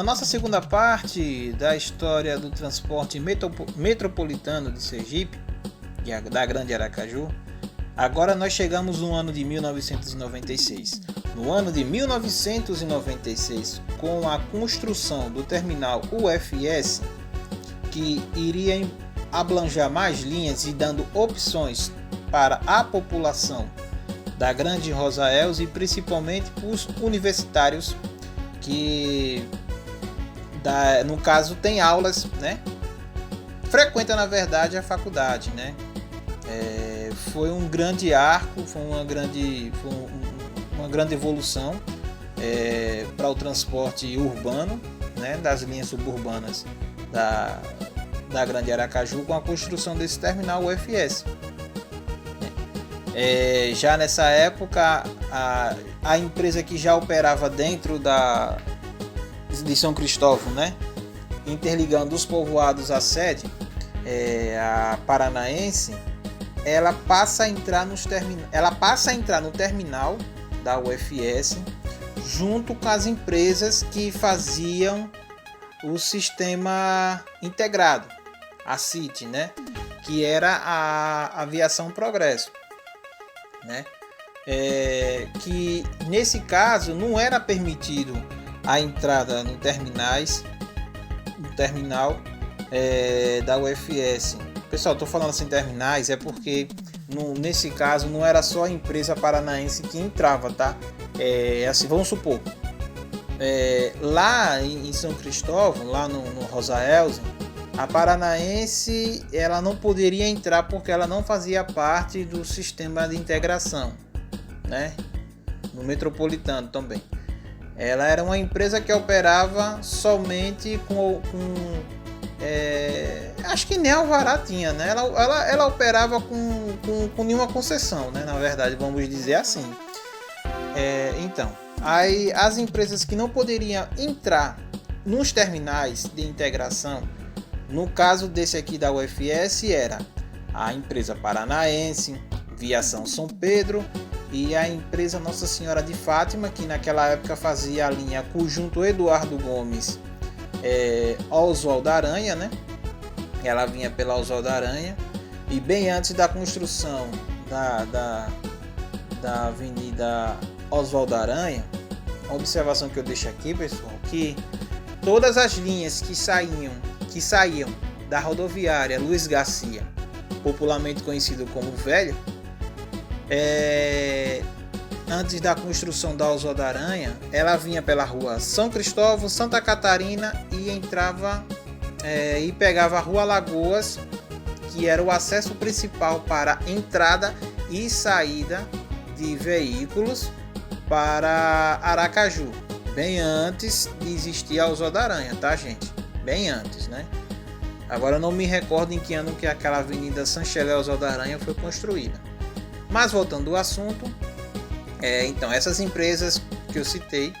Na nossa segunda parte da história do transporte metropolitano de Sergipe, da Grande Aracaju, agora nós chegamos no ano de 1996. No ano de 1996, com a construção do terminal UFS, que iria abranger mais linhas e dando opções para a população da Grande Rosaels e principalmente para os universitários que no caso tem aulas, né? Frequenta na verdade a faculdade, né? Foi um grande arco, foi uma grande evolução para o transporte urbano, né? Das linhas suburbanas da Grande Aracaju com a construção desse terminal UFS. Já nessa época a empresa que já operava dentro de São Cristóvão, né, interligando os povoados à sede, a Paranaense, ela passa a entrar no terminal da UFS junto com as empresas que faziam o sistema integrado, a CIT, né, que era a Aviação Progresso, né, que nesse caso não era permitido a entrada no terminal da UFS. Pessoal, estou falando assim terminais porque nesse caso não era só a empresa paranaense que entrava, tá? Assim, vamos supor, lá em São Cristóvão, lá no Rosaels, a Paranaense ela não poderia entrar porque ela não fazia parte do sistema de integração, né? No metropolitano também. Ela era uma empresa que operava somente acho que nem alvará tinha, né? Ela operava com nenhuma concessão, né? Na verdade, vamos dizer assim. Então, aí as empresas que não poderiam entrar nos terminais de integração, no caso desse aqui da UFS, era a empresa Paranaense, Viação São Pedro e a empresa Nossa Senhora de Fátima, que naquela época fazia a linha Conjunto Eduardo Gomes, Oswaldo Aranha, né? Ela vinha pela Oswaldo Aranha e bem antes da construção da Avenida Oswaldo Aranha, a observação que eu deixo aqui, pessoal, que todas as linhas que saíam da rodoviária Luiz Garcia, popularmente conhecido como Velho, antes da construção da Oswaldo Aranha, ela vinha pela rua São Cristóvão, Santa Catarina e entrava e pegava a Rua Lagoas, que era o acesso principal para entrada e saída de veículos para Aracaju, bem antes de existir a Oswaldo Aranha, tá, gente? Bem antes, né? Agora eu não me recordo em que ano que aquela Avenida Sanchelé Oswaldo Aranha foi construída. Mas voltando ao assunto, então essas empresas que eu citei,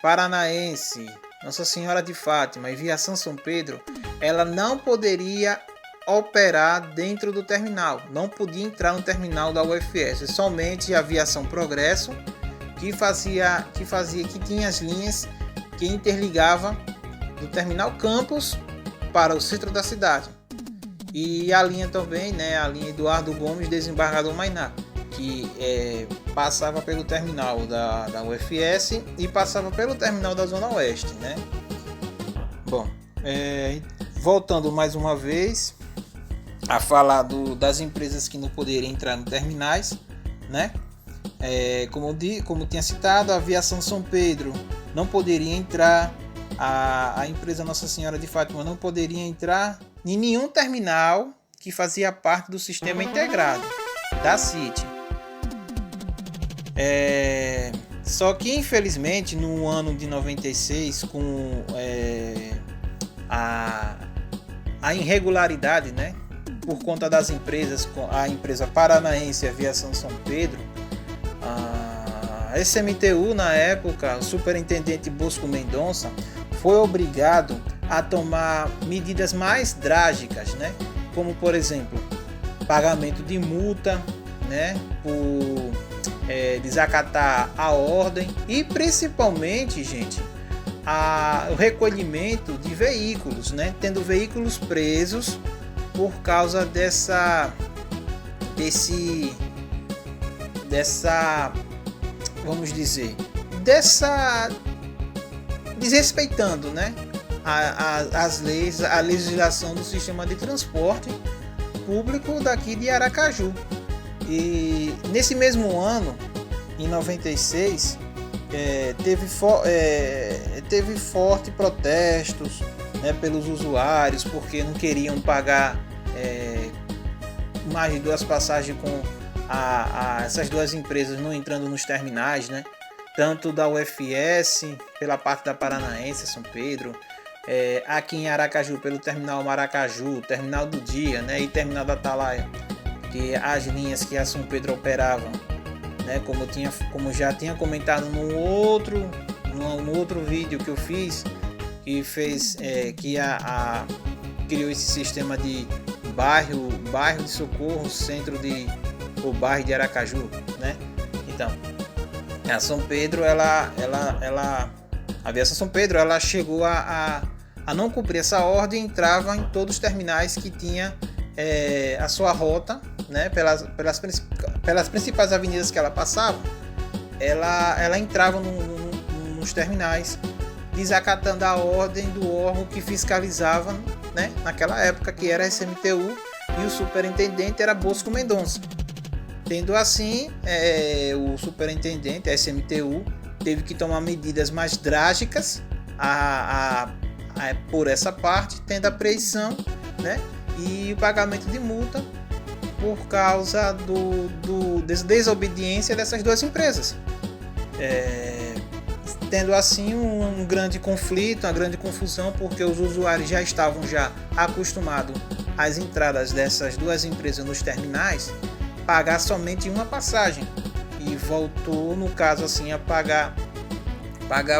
Paranaense, Nossa Senhora de Fátima e Viação São Pedro, ela não poderia operar dentro do terminal, não podia entrar no terminal da UFS, somente a Aviação Progresso que tinha as linhas que interligava do terminal Campos para o centro da cidade. E a linha também, né, a linha Eduardo Gomes, Desembargador Mainá, que passava pelo terminal da UFS e passava pelo terminal da Zona Oeste, né? Bom, voltando mais uma vez a falar das empresas que não poderiam entrar nos terminais, né? Como tinha citado, a Aviação São Pedro não poderia entrar, a empresa Nossa Senhora de Fátima não poderia entrar em nenhum terminal que fazia parte do sistema integrado da CIT. Só que infelizmente no ano de 96, com a irregularidade, né, por conta das empresas, a empresa Paranaense e a Aviação São Pedro, a SMTU na época, o superintendente Bosco Mendonça, foi obrigado a tomar medidas mais drásticas, né? Como por exemplo, pagamento de multa, né? Por desacatar a ordem e principalmente, gente, o recolhimento de veículos, né? Tendo veículos presos por causa dessa vamos dizer, desrespeitando, né, as leis, a legislação do sistema de transporte público daqui de Aracaju. E nesse mesmo ano, em 96, teve forte protestos, né, pelos usuários, porque não queriam pagar mais de 2 passagens com essas 2 empresas não entrando nos terminais, né? Tanto da UFS, pela parte da Paranaense, São Pedro, aqui em Aracaju, pelo Terminal Maracaju, Terminal do Dia, né? E Terminal da Atalaia, que as linhas que a São Pedro operava, né? Como já tinha comentado no outro vídeo que eu fiz, que fez criou esse sistema de bairro de socorro, o bairro de Aracaju, né? Então, a São Pedro, a aviação São Pedro, ela chegou a não cumprir essa ordem, entrava em todos os terminais que tinha a sua rota, né? Pelas principais avenidas que ela passava, ela entrava nos terminais, desacatando a ordem do órgão que fiscalizava, né? Naquela época, que era a SMTU, e o superintendente era Bosco Mendonça. Tendo assim, o superintendente, a SMTU, teve que tomar medidas mais drásticas por essa parte, tendo a apreensão, né, e o pagamento de multa por causa da desobediência dessas 2 empresas. Tendo assim um grande conflito, uma grande confusão, porque os usuários já estavam acostumados às entradas dessas 2 empresas nos terminais, pagar somente uma passagem, e voltou, no caso assim, a pagar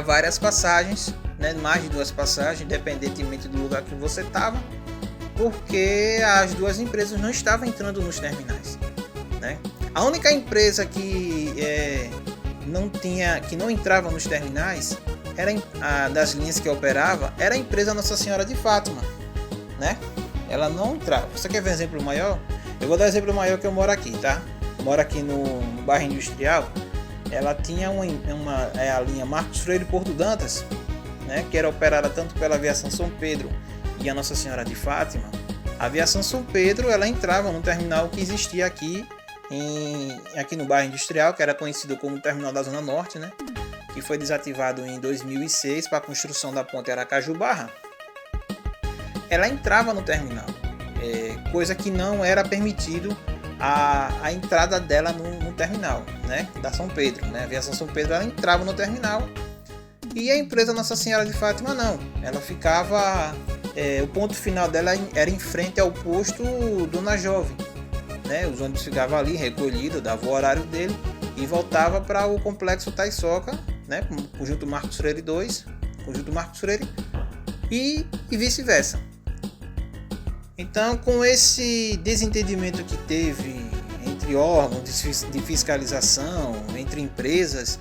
várias passagens, né, mais de 2 passagens, independentemente do lugar que você estava, porque as 2 empresas não estavam entrando nos terminais, né? A única empresa que não entrava nos terminais, das linhas que operava, era a empresa Nossa Senhora de Fátima, né? Ela não entrava. Você quer ver um exemplo maior? Eu vou dar um exemplo maior, que eu moro aqui, tá? Eu moro aqui no bairro Industrial. Ela tinha a linha Marcos Freire Porto Dantas, né? Que era operada tanto pela aviação São Pedro e a Nossa Senhora de Fátima. A aviação São Pedro, ela entrava no terminal que existia aqui no bairro Industrial, que era conhecido como Terminal da Zona Norte, né? Que foi desativado em 2006 para a construção da ponte Aracaju-Barra. Ela entrava no terminal, coisa que não era permitido a entrada dela no terminal, né, da São Pedro, né? A aviação São Pedro, ela entrava no terminal, e a empresa Nossa Senhora de Fátima não. Ela ficava, o ponto final dela era em frente ao posto Dona Jovem, né? Os ônibus ficavam ali recolhidos, dava o horário dele e voltava para o complexo Taiçoca, né? Conjunto Marcos Freire 2, conjunto Marcos Freire, e vice-versa. Então, com esse desentendimento que teve entre órgãos de fiscalização, entre empresas,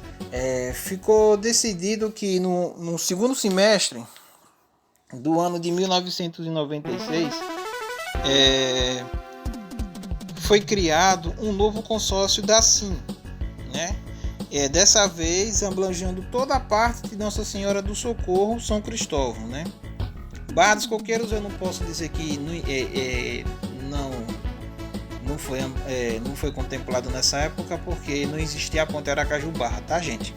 ficou decidido que no segundo semestre do ano de 1996 foi criado um novo consórcio da SIM, né? Dessa vez abrangendo toda a parte de Nossa Senhora do Socorro, São Cristóvão, né? Barra dos Coqueiros, eu não posso dizer que não foi contemplado nessa época, porque não existia a ponte Aracaju-Barra, tá, gente?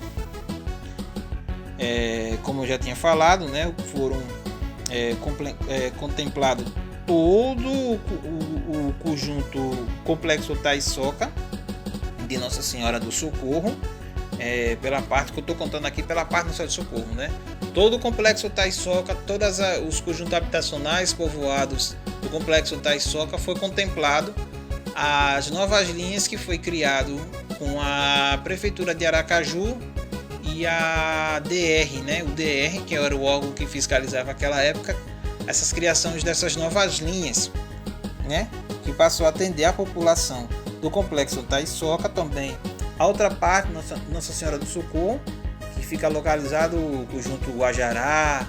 Como eu já tinha falado, né, foram contemplado todo o conjunto Complexo Taiçoca de Nossa Senhora do Socorro, pela parte que eu estou contando aqui, pela parte Nossa Senhora do Socorro, né? Todo o Complexo Taiçoca, todos os conjuntos habitacionais povoados do Complexo Taiçoca foi contemplado as novas linhas que foi criado com a Prefeitura de Aracaju e a DR, né? O DR, que era o órgão que fiscalizava naquela época, essas criações dessas novas linhas, né? Que passou a atender a população do Complexo Taiçoca também. A outra parte, Nossa Senhora do Socorro, que fica localizado o Conjunto Guajará,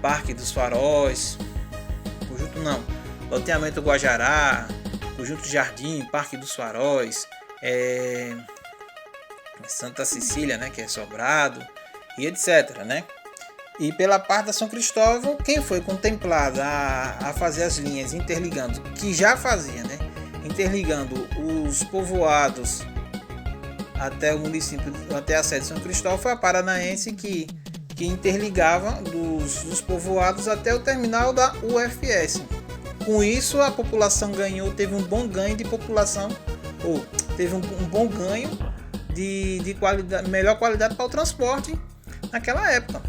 Parque dos Faróis, Conjunto não, Loteamento Guajará, Conjunto Jardim, Parque dos Faróis, Santa Cecília, né, que é Sobrado, e etc, né? E pela parte da São Cristóvão, quem foi contemplado a fazer as linhas interligando, que já fazia, né, interligando os povoados até o município, até a sede de São Cristóvão, foi a Paranaense que interligava dos povoados até o terminal da UFS. Com isso, a população teve um bom ganho de população, ou teve um bom ganho de qualidade, melhor qualidade para o transporte naquela época,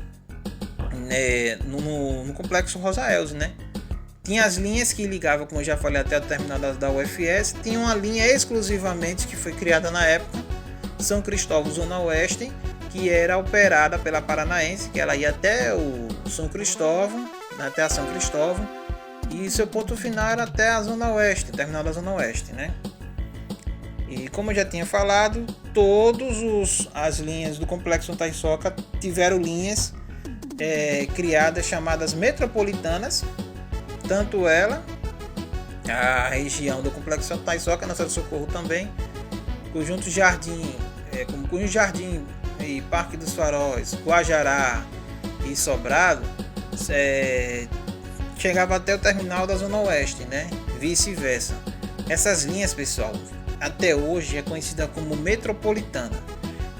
né, no complexo Rosa Elze, né? Tinha as linhas que ligavam, como eu já falei, até o terminal da UFS. Tinha uma linha exclusivamente que foi criada na época, São Cristóvão Zona Oeste, que era operada pela Paranaense, que ela ia até o São Cristóvão, até a São Cristóvão, e seu ponto final era até a Zona Oeste, o terminal da Zona Oeste, né? E como eu já tinha falado, todas as linhas do Complexo Taissoca tiveram linhas criadas chamadas metropolitanas, tanto ela, a região do Complexo Taissoca, Nossa do Socorro também, Conjunto Jardim, como Conjunto Jardim e Parque dos Faróis, Guajará e Sobrado, chegava até o terminal da Zona Oeste, né? Vice-versa. Essas linhas, pessoal, até hoje é conhecida como metropolitana.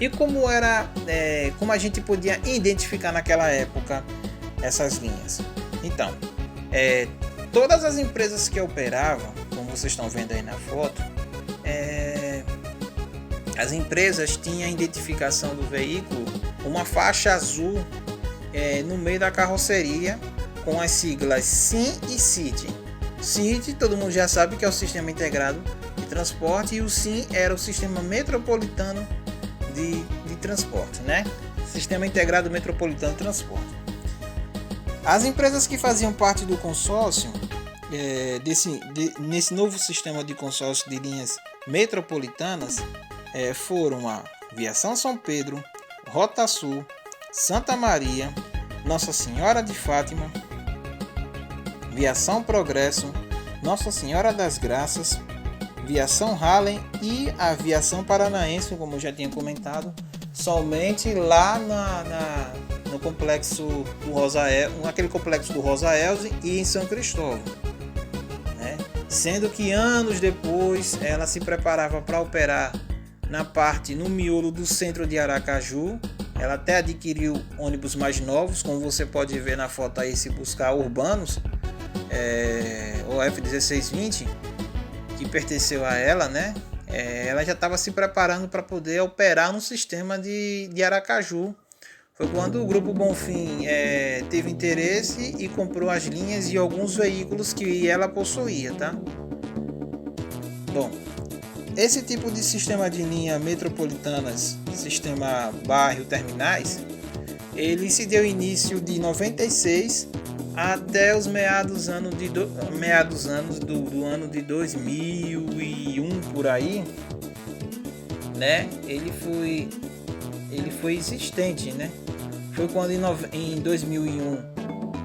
E como a gente podia identificar naquela época essas linhas? Então, todas as empresas que operavam, como vocês estão vendo aí na foto, as empresas tinham a identificação do veículo, uma faixa azul no meio da carroceria, com as siglas SIM e CIT. CIT, todo mundo já sabe que é o Sistema Integrado de Transporte, e o SIM era o Sistema Metropolitano de Transporte, né? Sistema Integrado Metropolitano de Transporte. As empresas que faziam parte do consórcio, nesse novo sistema de consórcio de linhas metropolitanas, foram a Viação São Pedro, Rota Sul, Santa Maria, Nossa Senhora de Fátima, Viação Progresso, Nossa Senhora das Graças, Viação Hallen e a Aviação Paranaense, como eu já tinha comentado, somente lá no complexo do Rosa Elze, naquele complexo do Rosa Elze e em São Cristóvão, né? Sendo que anos depois ela se preparava para operar no miolo do centro de Aracaju. Ela até adquiriu ônibus mais novos, como você pode ver na foto aí, se buscar urbanos, o F1620, que pertenceu a ela, né? Ela já estava se preparando para poder operar no sistema de Aracaju. Foi quando o Grupo Bonfim teve interesse e comprou as linhas e alguns veículos que ela possuía, tá? Bom, esse tipo de sistema de linha metropolitanas, sistema bairro terminais, ele se deu início de 96 até os meados anos do ano de 2001 por aí, né? Ele foi existente, né? Foi quando em 2001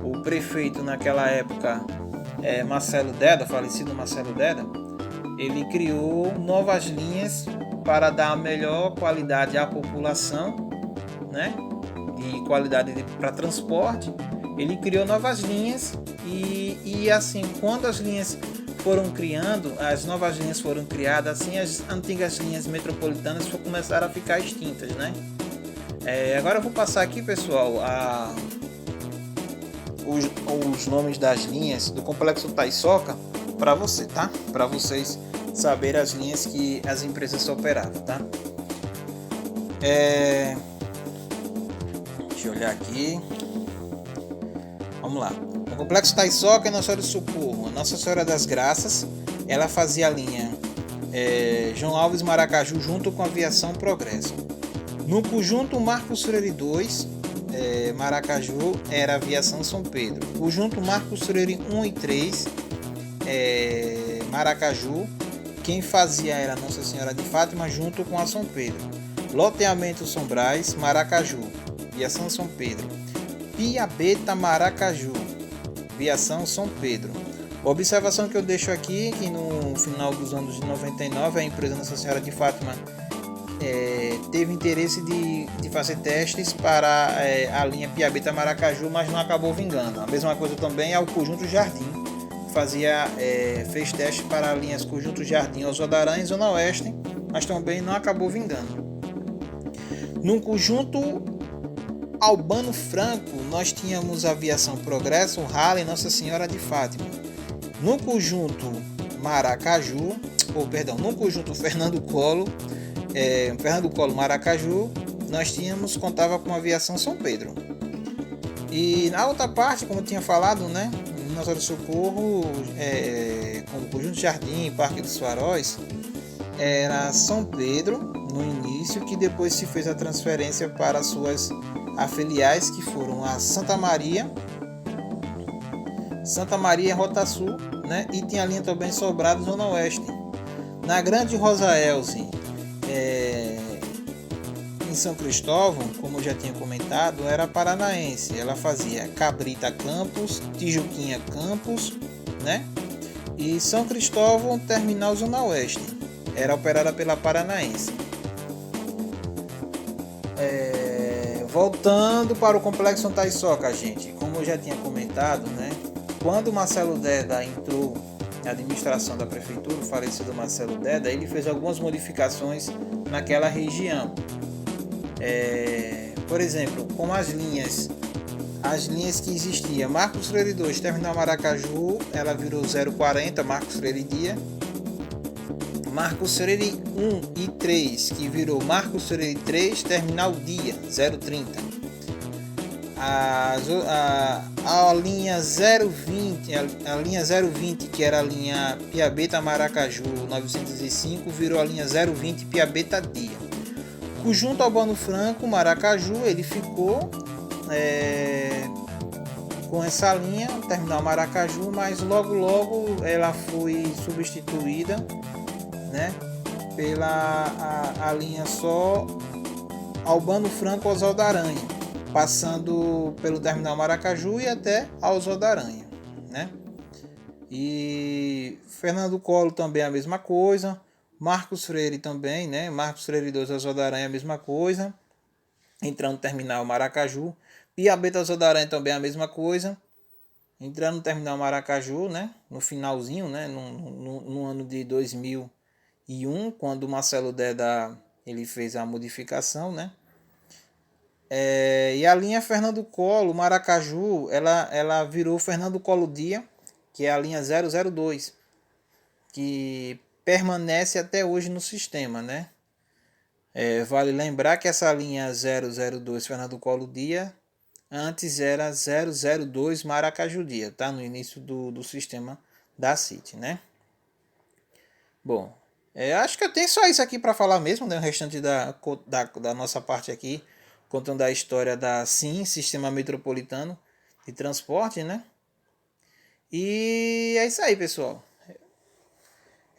o prefeito naquela época, Marcelo Deda, falecido Marcelo Deda, ele criou novas linhas para dar melhor qualidade à população, né? E qualidade para transporte. Ele criou novas linhas e assim, quando as linhas foram criando, as novas linhas foram criadas, assim as antigas linhas metropolitanas começaram a ficar extintas, né? Agora eu vou passar aqui, pessoal, os nomes das linhas do Complexo Taissoca para você, tá? Para vocês saberem as linhas que as empresas operavam, tá? Deixa eu olhar aqui. Vamos lá. O Complexo Taissoca e Nossa Senhora do Socorro, Nossa Senhora das Graças, ela fazia a linha João Alves Maracaju junto com a Aviação Progresso. No conjunto Marcos Freire 2, Maracaju, era a Aviação São Pedro. Conjunto Marcos Freire 1 e 3, Maracaju, quem fazia era Nossa Senhora de Fátima junto com a São Pedro. Loteamento São Brás, Maracaju. Viação São Pedro. Piabeta Maracaju, Viação São Pedro. A observação que eu deixo aqui, que no final dos anos de 99, a empresa Nossa Senhora de Fátima teve interesse de fazer testes para a linha Piabeta Maracaju, mas não acabou vingando. A mesma coisa também é o Conjunto Jardim, fez testes para linhas Conjunto Jardim Oswaldo Aranha e Zona Oeste, mas também não acabou vingando. No Conjunto Albano Franco, nós tínhamos a Aviação Progresso, Raleigh e Nossa Senhora de Fátima. No Conjunto no Conjunto Fernando Collor Maracaju, nós contava com a Aviação São Pedro. E na outra parte, como eu tinha falado, né, Nossa do Socorro, como Conjunto Jardim, Parque dos Faróis, era São Pedro no início, que depois se fez a transferência para suas afiliais, que foram a Santa Maria Rota Sul, né, e tinha a linha também Sobrado Zona Oeste. Na Grande Rosa Elze, em São Cristóvão, como eu já tinha comentado, era paranaense. Ela fazia Cabrita Campos, Tijuquinha Campos, né? E São Cristóvão, Terminal Zona Oeste. Era operada pela Paranaense. Voltando para o Complexo Santa Isoca, gente, como eu já tinha comentado, né? Quando o Marcelo Deda entrou na administração da prefeitura, o falecido Marcelo Deda, ele fez algumas modificações naquela região. Por exemplo, com as linhas que existiam, Marcos Freire 2, Terminal Maracaju, ela virou 040, Marcos Freire Dia. Marcos Freire 1 e 3, que virou Marcos Freire 3, Terminal Dia, 030. A linha 020, que era a linha Piabeta Maracaju 905, virou a linha 020 Piabeta Dia. Conjunto Albano Franco Maracaju, ele ficou com essa linha, Terminal Maracaju, mas logo ela foi substituída, né, pela a linha só Albano Franco Oswaldo Aranha, passando pelo Terminal Maracaju e até Oswaldo Aranha, né? E Fernando Collor também a mesma coisa, Marcos Freire também, né? Marcos Freire 2, Oswaldo Aranha a mesma coisa, entrando no Terminal Maracaju. Piabeta Oswaldo Aranha também a mesma coisa, entrando no Terminal Maracaju, né? No finalzinho, né? No ano de 2001, quando o Marcelo Deda ele fez a modificação, né? E a linha Fernando Collor Maracaju, ela virou Fernando Collor Dia, que é a linha 002, que permanece até hoje no sistema, né? Vale lembrar que essa linha 002 Fernando Collor Dia antes era 002 Maracaju Dia, tá? No início do sistema da CIT, né? Bom, acho que eu tenho só isso aqui para falar mesmo, né? O restante da nossa parte aqui, contando a história da SIM, Sistema Metropolitano de Transporte, né? E é isso aí, pessoal.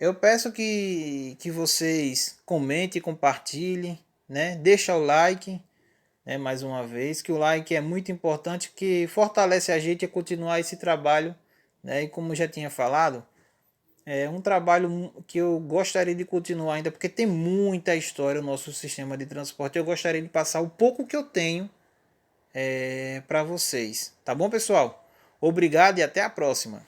Eu peço que vocês comentem, compartilhem, né? Deixa o like, né? Mais uma vez, que o like é muito importante, que fortalece a gente a continuar esse trabalho, né? E como eu já tinha falado, é um trabalho que eu gostaria de continuar ainda, porque tem muita história no nosso sistema de transporte. Eu gostaria de passar o pouco que eu tenho para vocês. Tá bom, pessoal? Obrigado e até a próxima.